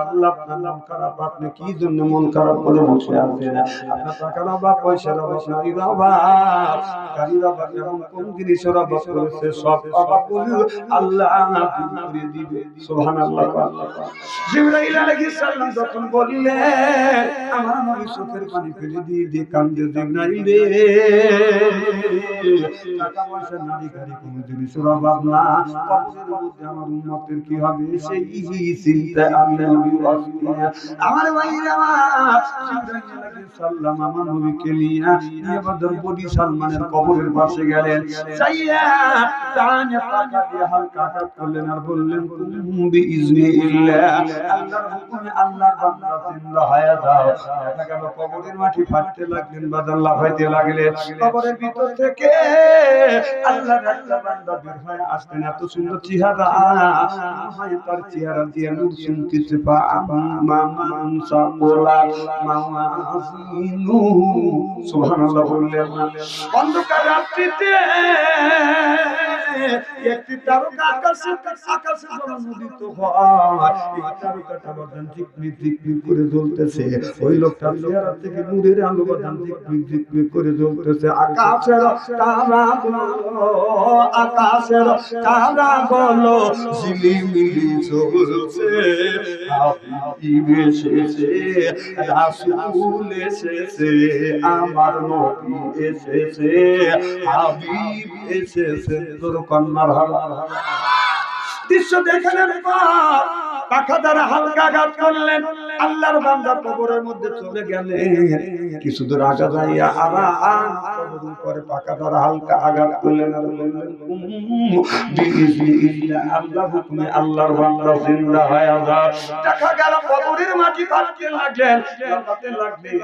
আল্লাহ আপনার মন খারাপ, আপনি কি জন্য মন খারাপ করে বসে আছেন? আপনার টাকার অভাব, পয়সার অভাব, নারীর অভাব, গাড়ির অভাব, এমন কোন জিনিসের অভাব করেছে? সব অভাবগুলো আল্লাহ দূর করে দিবে। সুবহানাল্লাহ। জিবরাইল আলাইহিস সালাম যখন বললেন, আমার নবী চোখের পানি ফেলে দিয়ে কান্দে, জিবরাইল রে, টাকা পয়সা, নারী গাড়ি, কোন জিনিসের অভাব না, কবরের মধ্যে আমার উম্মতের কি হবে সেই চিন্তায় আমি নবী অস্থির। আমার ভাইরা, জিবরাইল আলাইহিস সালাম আমার নবীকে নিয়ে বদর বডি সালমানের কবরের পাশে গেলেন। যাইয়া ডানে টাকা দিয়ে হালকা আঘাত করলেন আর বললেন, বিইজনিল্লাহ, আল্লাহর হুকুমে আল্লাহর বান্দা জিন্দা হয়ে যাও। দেখা গেল কবরের মাটি ফাটতে লাগলেন, বাদল লাফাইতে লাগলেন। কবরের ভিতর থেকে আল্লাহর একটা বান্দা বের হয়ে আসলেন, এত সুন্দর চেহারা, হয় তার চেহারা দিয়ে নূর শুনতেছে, পা মামান সাকুলা মাওয়াজিনু। সুবহানাল্লাহ বললেন। অন্ধকার রাত্রিতে একটি তারকা আকাশে জলমুদিত হয়, এই তারকাটা বাদান ঝিকমিক ঝিকমিক করে জ্বলতেছে। ওই লোকটার চেহারা থেকে নূরের আলো বাদান ঝিকমিক ঝিকমিক করে জ্বলতেছে। আকাশের তারাগুলো ঝিলিমিলি জ্বলছে। হাবিব এসেছে, রাসূল এসেছে, আমার নবী এসেছে, হাবিব এসেছে। দৃশ্য দেখানোর পর পাখা দ্বারা হালকা আঘাত করলেন, আল্লাহর বান্দা কবরের মধ্যে চলে গেলেন। কিছু দূর আগে যাইয়া আবার কবরের উপরে পাখা দ্বারা হালকা আঘাত করলেন আর বললেন, বিইজনিল্লাহ, আল্লাহর হুকুমে আল্লাহর বান্দা জিন্দা হয়ে যাও। দেখা গেল কবরের মাটি ফাটতে লাগলেন, লাফাতে লাগলেন।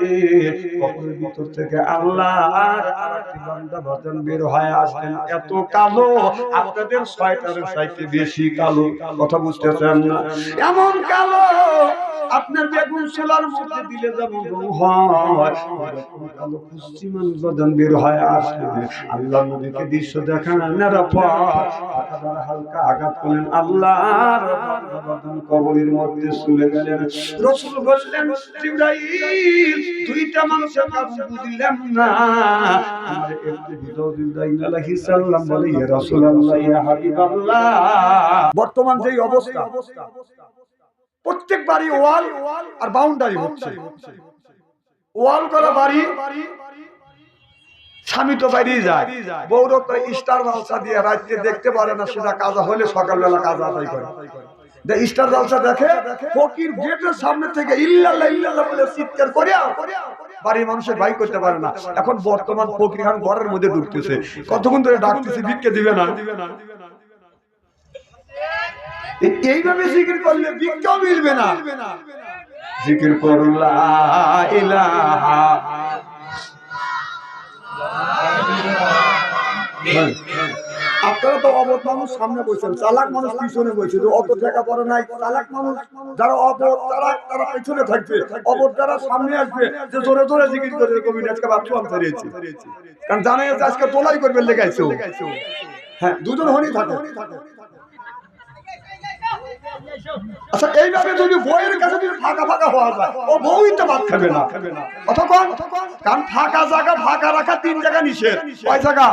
কবরের ভিতর থেকে আল্লাহর আরেকটি বান্দা বাজান বের হয়ে আসলেন, এত কালো, আপনাদের ছয়টার চাইতে বেশি কালো। কথা বুঝতেছেন না? এমন কালো, আপনার বেগুন ছোলার মধ্যে দিলে যেমন রং হয়, এরকম কালো কুষ্টি মানুষ বাজান বের হয়ে আসলে আল্লাহ নবীকে দৃশ্য দেখানোর পর হালকা আঘাত করলেন, আল্লাহর বাজান কবরের মধ্যে চলে গেলেন। রাসূল বললেন, জিবরাইল, দুইটা মানুষের কথা বুঝলাম না, আমার একটু বুঝাও। জিবরাইল আলাইহিস সালাম বলে, ইয়া রাসূলুল্লাহ, ইয়া হাবিবাল্লাহ, বর্তমান যেই অবস্থা, প্রত্যেক বাড়ি ওয়াল আর বাউন্ডারি হচ্ছে। ওয়াল করা বাড়ি, স্বামী তো বাইরে যায়, বউরা তো স্টার জালসা দিয়ে রাতে দেখতে পারে না, সেটা কাজা হলে সকালবেলা কাজা আদায় করে। স্টার জালসা দেখে, ফকির গেটের সামনে থেকে ইল্লাল্লাহ ইল্লাল্লাহ বলে চিৎকার করে বাড়ির মানুষের ভাই করতে পারে না। এখন বর্তমান ফকির খান ঘরের মধ্যে ঢুকতেছে, কতক্ষণ ধরে ডাকতেছে, ভিক্ষে দিবে না। এইভাবে জিকির করলে ভিক্ষাও মিলবে না। জিকির করুন লা ইলাহা, আপনারা তো অবধ মানুষ সামনে বসেছেন, চালাক মানুষ পিছনে বসে, অত টাকা পড়ে নাই। চালাক মানুষ যারা অবধ, তারা পিছনে থাকবে, অবধ যারা সামনে আসবে, যে জোরে জোরে জিকির করে কবি আজকে বাচ্চু আনতে রয়েছে, কারণ জানে আজকে তোলাই করবে লেগাইছে। হ্যাঁ, দুজন হনি থাকে। আচ্ছা, এইভাবে যদি বইয়ের কাছে যদি ফাঁকা ফাঁকা হওয়া যায়, ও বউই তো ভাত খাবে না। অতক্ষণ কারণ ফাঁকা জায়গা, ফাঁকা রাখা তিন জায়গা নিষেধ। কয় জায়গা?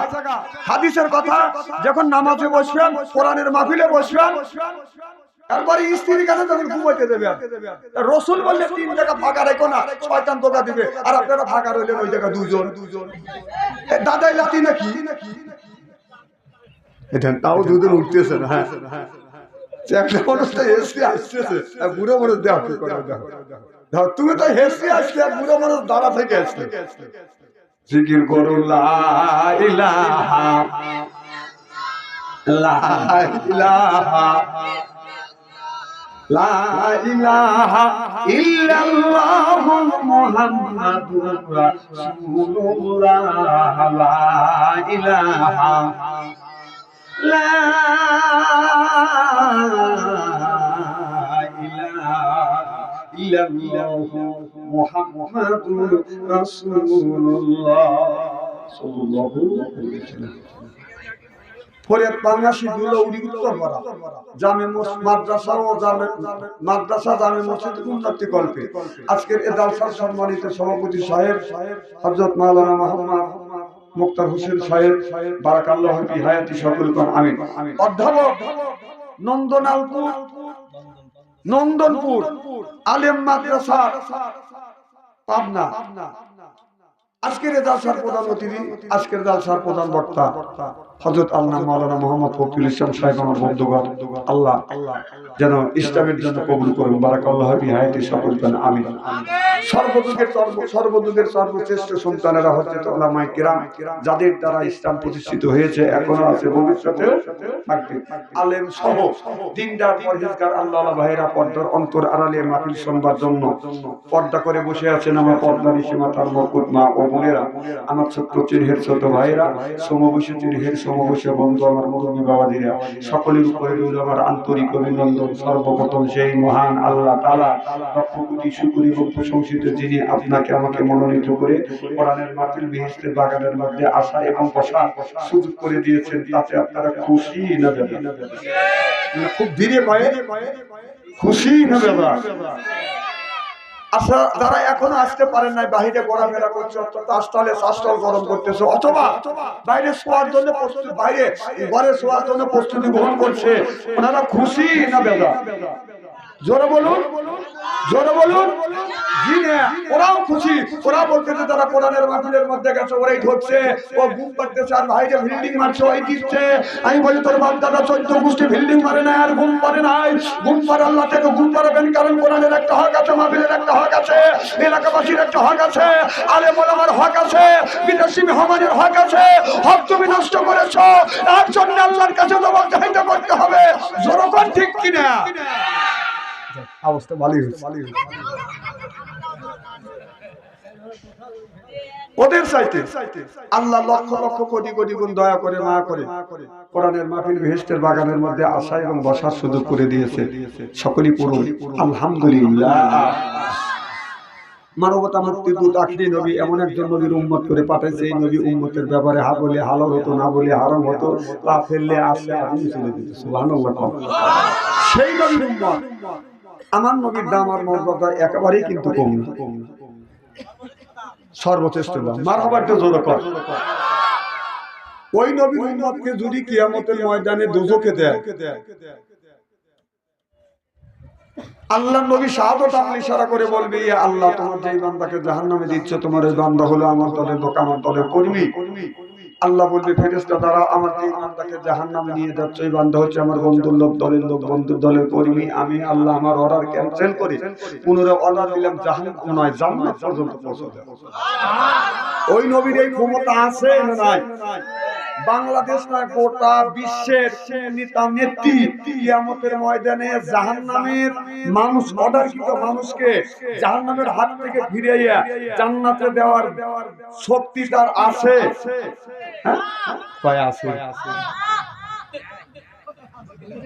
হাদিসের কথা, যখন নামাজে বসবেন, কোরআনের মাহফিলে বসবেন, তারপরে স্ত্রীর কাছে যখন ঘুমাইতে দেবে, রাসূল বললে তিন জায়গা ফাঁকা রেখো না, শয়তান ধোঁকা দিবে। আর আপনারা ফাঁকা রইলেন ওই জায়গা দুজন। দাদাই লাতি নাকি এটা, তাও দুজন উঠতেছে না। হ্যাঁ, বুড়ো মানুষ তুমি তো হেসে আসলে, বুড়ো মানুষ দাঁড়া থেকে আসলে। জিকির করো লা ইলাহা, লা ইলাহা, লা ইলাহা ইল্লাল্লাহু মুহাম্মাদুর রাসূলুল্লাহ, লা ইলাহা, লা ইলাহা ইল্লাল্লাহু মুহাম্মাদুর রাসূলুল্লাহ সাল্লাল্লাহু আলাইহি ওয়াসাল্লাম। ফরিয়াদ বাংলাদেশি দুলৌরি উত্তরপাড়া জামে মাদ্রাসা ও জামে মসজিদ উন্নতি কল্পে আজকের এ জালসার সম্মানিত সভাপতি সাহেব হযরত মাওলানা মুহাম্মদ মুক্তার হোসেন সাহেব বারাকাল্লাহু ফি হায়াতি সকল কোন আমিন। অধ্যাপক নন্দনপুর আলেম মাদ্রাসা পাবনা। আজকের জালসার প্রধান অতিথি, আজকের জালসার প্রধান বক্তা হযরত আল্লাহ মাওলানা মুহাম্মদ ফখরুল ইসলাম সাহেব। আমার বন্ধুগণ, আল্লাহ যেন ইসলামের জন্য কবুল করুন। বারাকাল্লাহু ফি হায়াতি সকল কোন আমিন। সর্বযুগের সর্বশ্রেষ্ঠ সন্তানেরা হযরত উলামায়ে কিরাম, যাদের দ্বারা ইসলাম প্রতিষ্ঠিত হয়েছে, এখনো আছে, ভবিষ্যতে থাকবে। আলেম সহ দিনদার পরহেজগার আল্লাহওয়ালা ভাইরা পর্দার অন্তর আড়ালে মাহফিল শুনবার জন্য পর্দা করে বসে আছেন আমার পর্দার সীমাতার মকুট মা ও বোনেরা, আমার ছোট্ট চিরহের ছোট ভাইরা, সমবয়সী চিরহের সমবয়সী বন্ধু, আমার মুরব্বী বাবাজিরা, সকলের উপরে রইল আমার আন্তরিক অভিনন্দন। সর্বপ্রথম সেই মহান আল্লাহ তাআলা লক্ষ কোটি শুকর এবং প্রশংসিত, যিনি আপনাকে আমাকে মনোনীত করে কোরআনের মাহফিল বেহেশতের বাগানের মধ্যে আসা এবং বসা সুযোগ করে দিয়েছেন। তাতে আপনারা খুশি না বেদা? খুব ধীরে পায়ে খুশি না বেদা? আচ্ছা, যারা এখনো আসতে পারেন নাই, বাহিরে ঘোরাফেরা করছে, আস্টল গরম করতেছে, অথবা বাইরে শোয়ার জন্য প্রস্তুতি, বাইরে ঘরে শোয়ার জন্য প্রস্তুতি গ্রহণ করছে, ওনারা খুশি না বেদা? জোরে বলুন, জোরে বলুন। জি না, ওরাও খুশি। ওরা বলতেছে যারা কোরআনের মাহফিলের মধ্যে গেছে ওরাই ধরছে, ও ঘুম পাড়তেছে, আর ভাইরে বিল্ডিং মারছে, ওই দিচ্ছে। আমি বলি তোর বাপ দাদা 14 গোষ্ঠী বিল্ডিং মারে নাই আর ঘুম পারে নাই। ঘুম পারে আল্লাহ থেকে ঘুম পারবেন, কারণ কোরআনের একটা হক আছে, মাহফিলের একটা হক আছে, এলাকাবাসীর একটা হক আছে, আলেম ওলামার হক আছে, বিদেশি মেহমানের হক আছে। হক তুমি নষ্ট করেছো, তার জন্য আল্লাহর কাছে জবাবদিহিতা করতে হবে। জোরকন ঠিক কিনা? অবস্থা ভালোই হচ্ছে। ওদের চাইতে আল্লাহ লক্ষ লক্ষ কোটি কোটি গুণ দয়া করে, মায়া করে কোরআনের মাহফিল বেহেশতের বাগানের মধ্যে আসা এবং বসার সুযোগ করে দিয়েছে। সকলেই পড়ুন আলহামদুলিল্লাহ। মানবতা মুক্তির দূত আখিরি নবী এমন একজন নবীর উম্মত করে পাঠাইছে, এই নবী উম্মতের ব্যাপারে হা বলে হালাল হতো, না বলে হারাম হতো, পা ফেললে আসলে আগুন চলে দিত। সুবহানাল্লাহ। সেই নবীর উম্মত, আমার নবীর দাম আর মর্যাদা একেবারেই কিন্তু কম না, সর্বশ্রেষ্ঠ দাম। মারহাবার তো জোরে কর। ওই নবীর উম্মতকে যদি কিয়ামতের ময়দানে দোজখে দেয়, আল্লাহর নবী শাহাদাত আমল ইশারা করে বলবে, ইয়া আল্লাহ, তোমার যেই বান্দাকে জাহান্নামে দিচ্ছ, তোমার এই বান্দা হলো আমার দলের লোক, আমার দলের কর্মী। আল্লাহ বলবে, ফেরেশতা দ্বারা আমার যেই বান্দাকে জাহান্নামে নিয়ে যাচ্ছ, এই বান্দা হচ্ছে আমার বন্ধুর লোক, দলের লোক, বন্ধুর দলের কর্মী। আমি আল্লাহ আমার অর্ডার ক্যান্সেল করে পুনরায় অর্ডার দিলাম জাহান্নাম নয় জান্নাত পর্যন্ত পৌঁছে দেব। ওই নবীর এই ক্ষমতা আছে না নাই? বাংলাদেশ নয়, গোটা বিশ্বের নেতা নেত্রী কিয়ামতের ময়দানে জাহান্নামের মানুষ অর্ডারকৃত মানুষকে জাহান্নামের হাত থেকে ফিরিয়ে জান্নাতে দেওয়ার শক্তি তার আছে। হ্যাঁ, আছে।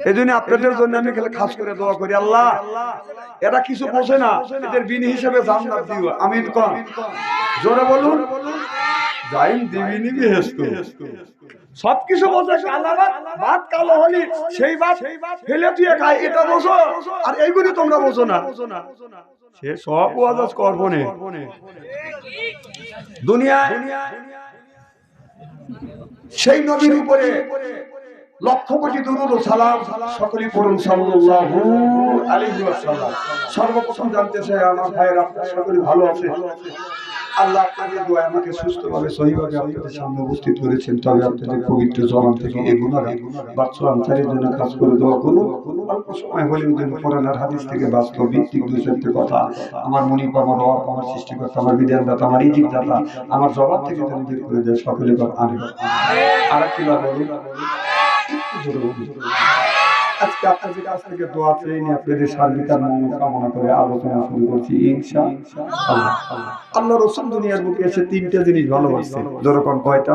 এই জন্য আপনাদের জন্য আমি খাস করে দোয়া করি, আল্লাহ এরা কিছু বোঝে না, এদের বিনি হিসেবে জান্নাত দিও। আমিন কোন? জোরে বলুন। জাইন দিবিনি বেহেশত। সবকিছু বোঝে, ভাত কালো হলি সেই ভাত ফেলে দিয়ে খায়, এটা বোঝো, আর এইগুলি তোমরা বোঝো না। সে সব ওয়াজ করবো না দুনিয়ায়। সেই নবীর উপরে লক্ষ কোটি দুরূদ ও সালাম, সকলেই পড়ুন সাল্লাল্লাহু আলাইহি ওয়াসাল্লাম। সর্বপ্রথম জানতে চাই আমার ভাইয়েরা, আপনারা সকলে ভালো আছেন? আল্লাহ আপনাদের দোয়ায় আমাকে সুস্থভাবে সহিভাবে আপনাদের সামনে উপস্থিত করেছেন। তবে আপনাদের পবিত্র জবান থেকে এই গুনাহ বাচ্চা আনসারের জন্য কাজ করে দোয়া করুন। অল্প সময় হলেও যেন কোরআন আর হাদিস থেকে বাস্তব ভিত্তিক দুই চারটে কথা আমার মুনিব, আমার রব, আমার সৃষ্টিকর্তা, আমার বিধানদাতা, আমার রিজিকদাতা আমার জবান থেকে যেন বের করে দেয়। সকলে আমিন। আরেকটি বার বলুন, আজকে আপনাদের কাছ থেকে দোয়া চেয়ে নিয়ে আপনাদের সার্বিক মঙ্গল কামনা করে আলোচনা শুরু করছি ইনশাআল্লাহ। আল্লাহ রাসূল দুনিয়ার বুকে এসে তিনটা জিনিস ভালোবাসতেন। যেরকম কয়টা?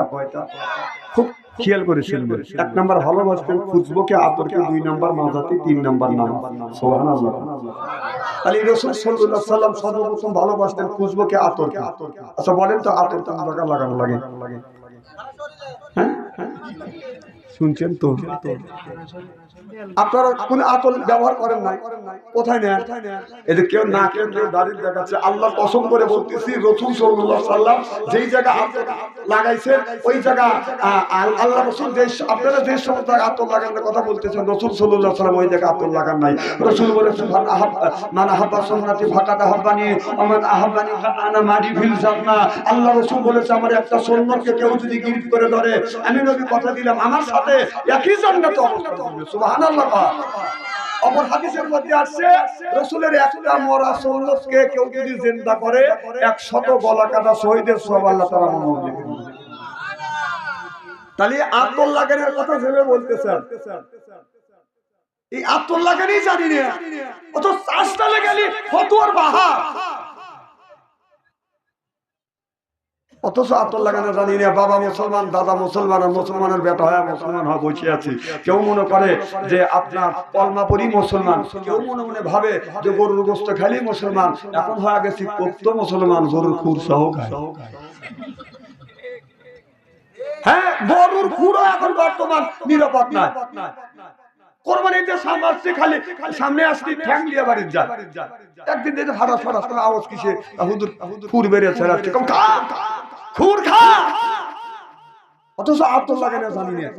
খুব খেয়াল করে শুনবেন। 1 নাম্বার ভালোবাসতেন খুশবুকে, আতরকে, 2 নাম্বার মাজাতে, 3 নাম্বার নামাজ। সুবহানাল্লাহ। তাহলে রাসূল সাল্লাল্লাহু আলাইহি ওয়াসাল্লাম সর্বপ্রথম ভালোবাসতেন খুশবুকে, আতরকে। আচ্ছা বলেন তো, আতর কোন জায়গায় লাগানো লাগে? হ্যাঁ, শুনছেন তো? আপনারা কোন আতর ব্যবহার করেন নাই? কোথায় নেন? এদের কেউ না কেউ দাঁড়িয়ে দেখাচ্ছে। আল্লাহ কসম করে বলতেছি, রাসূল সাল্লাল্লাহু আলাইহি ওয়াসাল্লাম যেই জায়গা আতর লাগাইছে ওই জায়গা আল্লাহ রাসূল যে আপনারা যে সমস্ত আতর লাগানোর কথা বলতেছেন, রাসূল সাল্লাল্লাহু আলাইহি ওয়াসাল্লাম ওই জায়গা আতর লাগান নাই। রাসূল বলেছেন, মান আহাব্বা সুন্নতি ফাকাদ আহাব্বানি ওয়া মান আহাব্বানি ফাআনা মারি ফিল জান্নাহ। আল্লাহ রাসূল বলেছে, আমার একটা সুন্নতকে কেউ যদি গিরফ করে ধরে, আমি নবী কথা দিলাম আমার সাথে একই জান্নাতে অবস্থান করবে। সুবহানাল্লাহ। অপর হাদিসের মধ্যে আছে, রাসূলের একটা মরা সুন্নতকে কেউ যদি জিন্দা করে 100 গলা কাটা শহীদের সওয়াব আল্লাহ তাআলা মঞ্জুর করবেন। তাহলে আতর লাগানোর কথা ভেবে বলতেছেন, এই আতর লাগানি জানি না, অত চাষটা লাগালি ফতোয়ার বাহা, অথচ আতর লাগানো জানি না। বাবা মুসলমান, দাদা মুসলমান, আর মুসলমানের বেটা হয় মুসলমান হয় বসে আছি। কেউ মনে করে যে আপনার কলমা পড়ি মুসলমান, কেউ মনে মনে ভাবে যে গরুর গোশত খালি মুসলমান। এখন হয়ে গেছি কত মুসলমান গরুর খুর সহ খায়। হ্যাঁ, গরুর খুরও এখন বর্তমান নিরাপদ নয়। কোরবানিতে খালি সামনে আসছি ঠ্যাং দিয়ে বাড়ির যায়। একদিন দেখে ফারাস ফারাস করে আওয়াজ কিসে, হুজুর খুর বেরিয়ে ছেড়াচ্ছে, কম খা খুর খা, অথচ আতর লাগানো জানি না।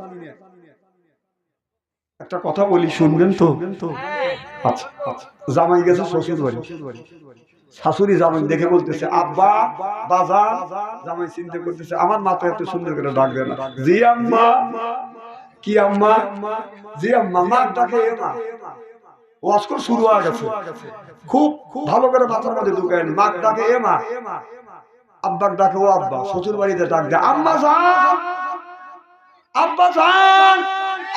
একটা কথা বলি, শুনবেন তো? আচ্ছা, জামাই গেছে শ্বশুর বাড়ি, শাশুড়ি জামাই দেখে বলতেছে আব্বা বাজার। জামাই চিন্তা করতেছে আমার মা তো এত সুন্দর করে ডাক দেয় না। জি আম্মা। কি আম্মা? জি আম্মা। মা ডাকে এ মা। ওয়াজকর শুরু হয়ে গেছে, খুব ভালো করে মাথার মধ্যে ঢুকায় মা ডাকে এ মা, আব্বার ডাকে ও আব্বা। শ্বশুর বাড়িতে ডাক দেয় আম্মা জান, আব্বা জান।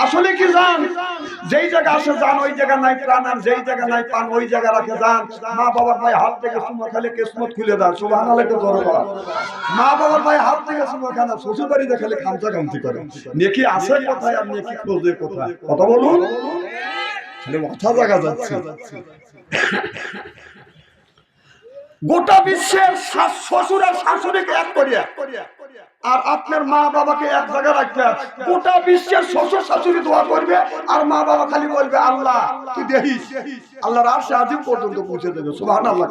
আসলে কি জান, যেই জায়গা আসে জান ওই জায়গা নাই প্রাণ, আর যেই জায়গা নাই পান ওই জায়গা রাখে জান। মা বাবার ভাই হাত থেকে চুমো খেলে কিসমত খুলে দেয়। সুবহানাল্লাহ, একটু জোরে বলো। মা বাবার ভাই হাত থেকে চুমো খেলে শ্বশুর বাড়িতে খেলে খামচা খামচি করে। নেকি আসে কোথায় আর নেকি খোঁজে কোথায়? কথা বলুন, খালি মাথা জায়গা যাচ্ছে। গোটা বিশ্বের শ্বশুর আর শাশুড়িকে এক করিয়া আর আপনার মা বাবাকে এক জায়গায় রাখবে। গোটা বিশ্বের শ্বশুর শাশুড়ি দোয়া করবে আর মা বাবা খালি বলবে আল্লাহ তুই দেখিস, আল্লাহর আরশে আজিম পর্যন্ত পৌঁছে দেবে। সুবহানাল্লাহ।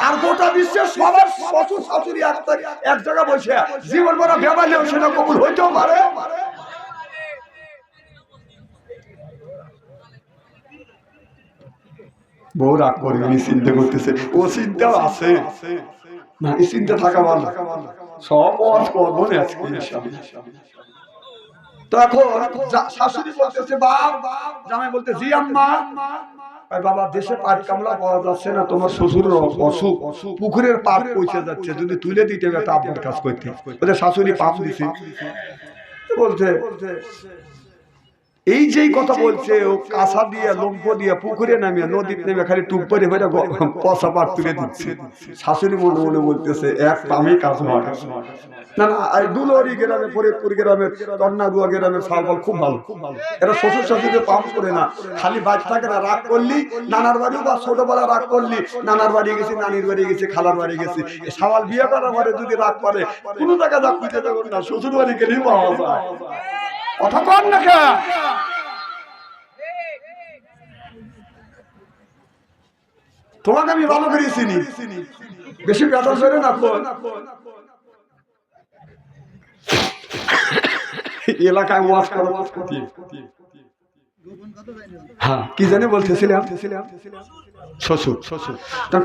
আর গোটা বিশ্বের সবার শ্বশুর শাশুড়ি এক জায়গায় বসে জীবন ভরা ভেবালেও সেটা কবুল হইতেও পারে। বউ রাগ করবে, চিন্তা করতেছে, ও চিন্তাও আছে না, এই চিন্তা থাকা ভালো। সব ওয়াজ করবো না আজকে ইনশাআল্লাহ। তো এখন শাশুড়ি বলতেছে বাপ, জামাই বলতে জি আম্মা। বাবা দেশে পাট কামলা পাওয়া যাচ্ছে না, তোমার শ্বশুরের অসুখ, পুকুরের পাপ পৌঁছে যাচ্ছে, যদি তুলে দিতে হবে তা আপনার কাজ করতে। বলতে শাশুড়ি পাপ দিছে, বলতে এই যেই কথা বলছে ও কাঁসা দিয়ে লম্ফ দিয়ে পুকুরে নামিয়ে নদীতে নেমে খালি টুপ করে পচা পাট তুলে দিচ্ছে। শাশুড়ি মনে মনে বলতেছে এক পামে কাজ হওয়া গেছে। না না, দুলহরি গ্রামে, ফরিদপুর গ্রামের, কন্যাগুয়া গ্রামের সালফল খুব ভালো। এরা শ্বশুর শাশুড়িকে পাপ করে না, খালি বাচ্চাকে না রাগ করলি নানার বাড়ি বা ছোটবেলা রাগ করলি নানার বাড়ি গেছি, নানির বাড়ি গেছি, খালার বাড়ি গেছি। সাওয়াল বিয়ে করার পরে যদি রাগ করে কোনো জায়গা যা খুঁজে যাবেন না, শ্বশুর বাড়ি গেলেই পাওয়া যায়। কথা কর না কে? তোমাকে আমি ভালো করে চিনি, বেশি ব্যথা করে না। এলাকায় ওয়াজ করা হ্যাঁ কি জানি বলতেছিলাম, শ্বশুর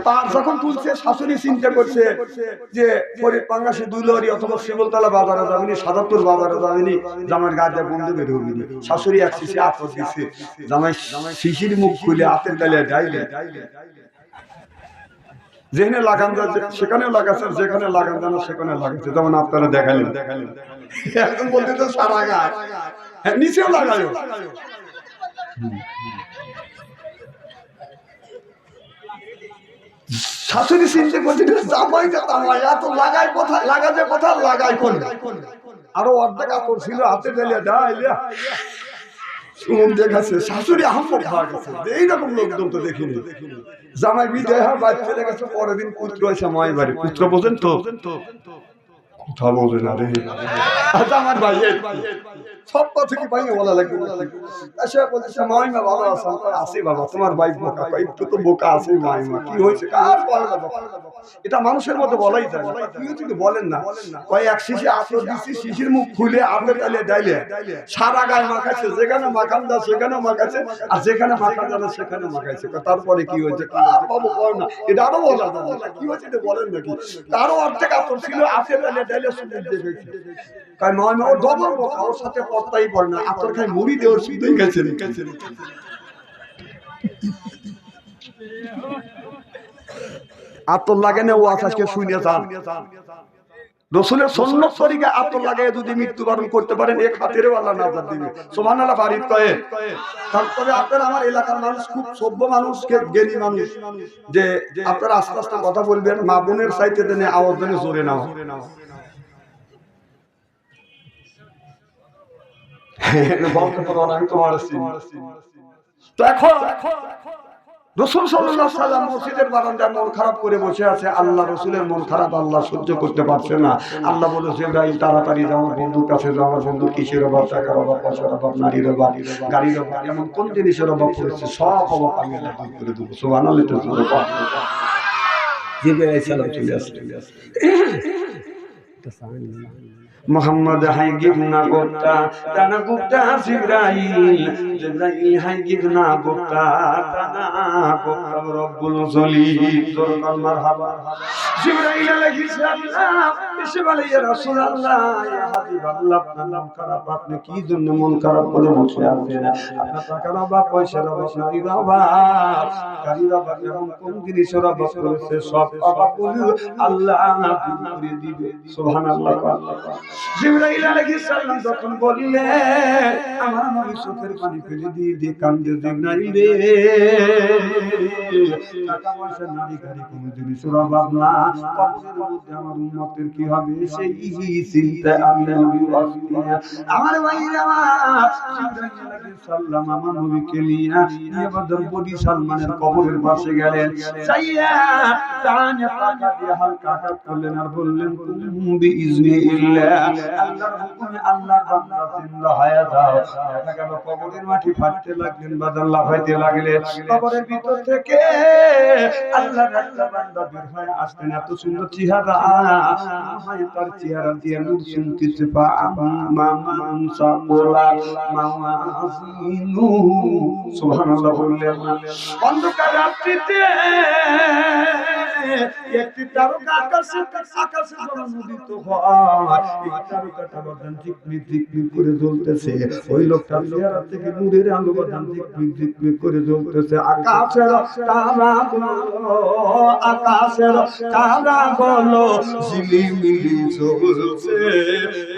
পার যখন তুলছে শাশুড়ি চিন্তা করছে যে পাঙ্গাসে দুলহরি অথবা শিবলতলা বাজারে যাবেনি, ৭৭ বাজারে যাবেনি, জামাইয়ের গায়ে বন্ধু বের হবিনি। শাশুড়ি এক শিশি আতর দিচ্ছে, জামাই শিশির মুখ খুলে হাতের তালে ডাইলে যেখানে লাগান যাচ্ছে সেখানেও লাগাচ্ছে, যেখানে লাগান জানো সেখানে লাগাচ্ছে। যেমন আপনারা দেখালেন, এখন বলতে তো সারা গাছ নিচেও লাগায়। শাশুড়ি চিন্তা করছে জামাইটা তামাই এত লাগায় কোথায়, লাগাতে কোথায় লাগায় কোন, আরো অর্ধেক কাপড় ছিল হাতে ঢেলে ডাইলে দেখাচ্ছে। শাশুড়ি আহম্মক হয়ে গেছে, এইরকম লোকজন তো দেখিনি। জামাই বিদায় হয়, বাড়ি চলে গেছে, পরের দিন পুত্র হয়েছে মায়ের বাড়ি। পুত্র বোঝেন তো? কথা বোঝে না রে। আচ্ছা আমার ভাই সব কথা কি ভাই বলা লাগবে এসে বলছে মাইমা ভালো আছেন আসি বাবা তোমার ভাই বোকা একটু তো বোকা আছে মাইমা কি হয়েছে কার পড়ে না বাবা এটা মানুষের মধ্যে বলাই যায় না কি হয়েছে বলেন না কয় এক শিশি আতর দিছি শিশির মুখ খুলে আতর ডালে ডাইলে সারা গায়ে মাখাচ্ছে যেখানে মাখান দা সেখানে মাখাচ্ছে আর যেখানে মাখান দা সেখানে মাখাইছে তারপরে কি হয়েছে বাবু কয় না এটা আরো বলা যায় কি হয়েছে এটা বলেন নাকি তারও অর্ধেক আতর ছিল আতর ডালে ডাইলে শুনে দেখেছি কয় নয় ও ডবল বোকা ওর সাথে পড়তাই পড়ে না আতর খাই মুড়ি দেওয়ার শুধুই গেছে আতর লাগে না ও আজকে শুনে যান রসুলের সুন্নাত তরিকা আতর লাগায় যদি মৃত্যুবরণ করতে পারেন এক হাতেরও আল্লাহ নাজাত দিবে সুবহানাল্লাহ বাড়ির কয়ে তারপরে আপনারা আমার এলাকার মানুষ খুব সভ্য মানুষ জ্ঞানী মানুষ যে আপনারা আস্তে আস্তে কথা বলবেন মা বোনের সাইতে দেনে আওয়াজ দেনে জোরে নাও বলতে পারো না আমি তোমার তো এখন রাসূল সাল্লাল্লাহু আলাইহি ওয়াসাল্লাম মসজিদের বারান্দায় মন খারাপ করে বসে আছে আল্লাহ রাসূলের মন খারাপ আল্লাহ সহ্য করতে পারছে না আল্লাহ বলে জিবরাইল তাড়াতাড়ি যাও আমার বন্ধুর কাছে যাও আমার বন্ধু কিসের অভাব টাকার অভাব পয়সার অভাব নারীর অভাব গাড়ির অভাব এমন কোন জিনিসের অভাব পড়েছে সব অভাব আমি আল্লাহ দূর করে দেব সুবহানাল্লাহ জিবরাইল সালাম চলে আসছে মোহাম্মদ হাই গিবনা গোপ্তা তানা গুপ্তা জিবরাইল জিবরাইল হাই গিবনা গোপ্তা তানা গোপ্তা রব্বুল জলিল জোরকার মারহাবা জিবরাইল আলাইহিস সালাম এসে বলে ইয়া রাসূলুল্লাহ ইয়া হাবিবাল্লাহ আপনার মন খারাপ আপনি কি জন্য মন খারাপ করে বসে আছেন আপনার টাকার অভাব পয়সার অভাব নারীর অভাব গাড়ির অভাব এমন কোন জিনিসের অভাব করেছে সব অভাবগুলো আল্লাহ দূর করে দিবে সুবহানাল্লাহ জিবরাইল আলাইহিস সালাম যখন বললেন আমার নবী চোখের পানি ফেলে দিয়ে কান্দে জিবরাইল রে টাকা পয়সা নারী গাড়ি কোনো জিনিসের অভাব না কবরের মধ্যে আমার উম্মতের কি হবে সেই চিন্তা আমি নবী আমার ভাইরা জিবরাইল আলাইহিস সালাম আমার নবীকে নিয়ে বদর বডি সালমানের কবরের পাশে গেলেন যাইয়া টানে পাকা দিয়ে হালকা আঘাত করলেন আর বললেন বিইজনিল্লাহ আল্লাহর হুকুমে আল্লাহর বান্দা জিন্দা হয়ে যাও দেখা গেল কবরের মাটি ফাটতে লাগলেন বাদল লাফাইতে লাগলেন কবরের ভিতর থেকে আল্লাহর একটা বান্দা বের হয়ে আসলেন এত সুন্দর চেহারা হয় তার চেহারা দিয়ে নূর শুনতেছে পা মামান সাবলা মাওয়াজিনু সুবহানাল্লাহ বললেন অন্ধকার রাত্রিতে একটি তারকা আকাশে উদিত হয় এই তারকাটা বাদান ঝিকমিক ঝিকমিক করে জ্বলতেছে ওই লোকটার চেহারা থেকে নূরের আলো বাদান ঝিকমিক ঝিকমিক করে জ্বলতেছে আকাশের তারাগুলো ঝিলিমিলি জ্বলছে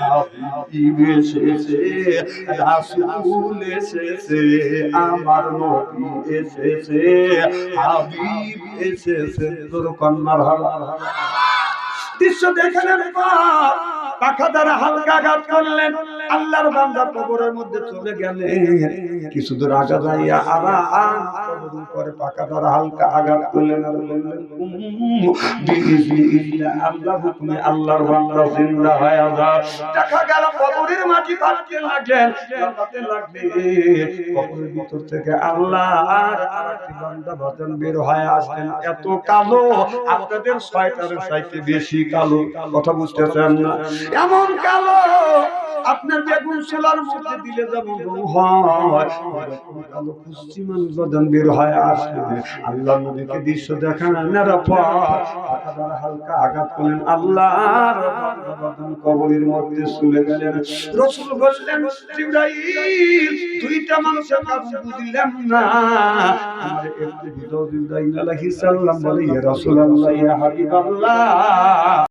হাবিব এসেছে রাসূল এসেছে আমার নবী এসেছে হাবিব এসেছে তোর কন্যার দৃশ্য দেখলেন পাখা দ্বারা হালকা আঘাত করলেন আল্লাহর বান্দা কবরের মধ্যে চলে গেলেন কিছু দূর আঘাত যাইয়া আবার কবরের উপরে পাখা দ্বারা হালকা আঘাত করলেন আর বললেন বিইজনিল্লাহ আল্লাহ হুকুমে আল্লাহর বান্দা জিন্দা হয়ে যায় দেখা গেল কবরের মাটি ফাটতে লাগলেন লাফাতে লাগলেন কবরের ভিতর থেকে আল্লাহর আরেকটি বান্দা বাজান বের হয়ে আসলেন এত কালো আপনাদের ছয়টার চাইতে বেশি কালো কথা বুঝতেছেন না এমন কালো আপনার বেগুন ছোলার মধ্যে দিলে যেমন হয় কালো কুষ্টি মানুষ বাদান বের হয় আসে আল্লাহ নবীকে দৃশ্য দেখানোর পর হালকা আঘাত করলেন আল্লাহর বাদান কবরের মধ্যে শুলে গেলেন রাসূল বললেন জিবরাইল দুইটা মানুষের কথা বুঝলাম না আমারে একটু বুঝাও জিবরাইল আলাইহিস সালাম বলে ইয়া রাসূলুল্লাহ ইয়া হাবিবাল্লাহ